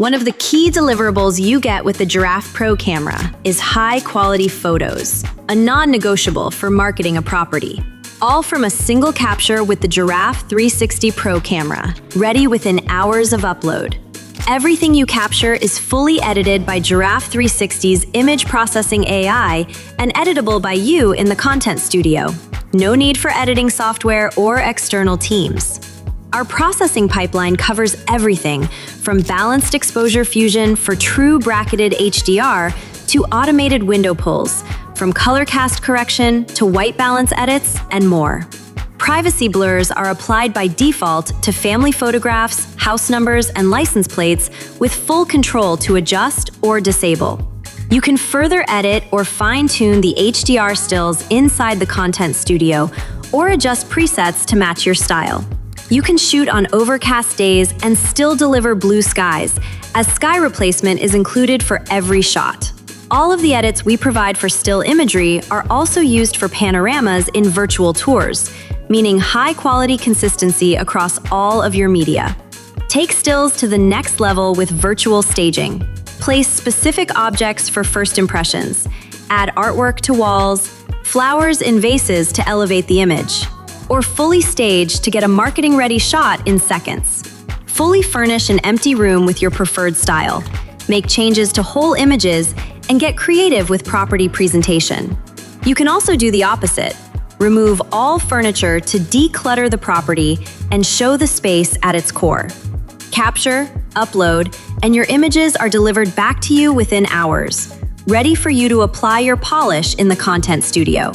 One of the key deliverables you get with the Giraffe Pro camera is high-quality photos, a non-negotiable for marketing a property. All from a single capture with the Giraffe360 Pro camera, ready within hours of upload. Everything you capture is fully edited by Giraffe360's image processing AI and editable by you in the content studio. No need for editing software or external teams. Our processing pipeline covers everything from balanced exposure fusion for true bracketed HDR to automated window pulls, from color cast correction to white balance edits, and more. Privacy blurs are applied by default to family photographs, house numbers, and license plates with full control to adjust or disable. You can further edit or fine-tune the HDR stills inside the content studio or adjust presets to match your style. You can shoot on overcast days and still deliver blue skies, as sky replacement is included for every shot. All of the edits we provide for still imagery are also used for panoramas in virtual tours, meaning high-quality consistency across all of your media. Take stills to the next level with virtual staging. Place specific objects for first impressions. Add artwork to walls, flowers in vases to elevate the image, or fully stage to get a marketing-ready shot in seconds. Fully furnish an empty room with your preferred style. Make changes to whole images and get creative with property presentation. You can also do the opposite. Remove all furniture to declutter the property and show the space at its core. Capture, upload, and your images are delivered back to you within hours, ready for you to apply your polish in the content studio.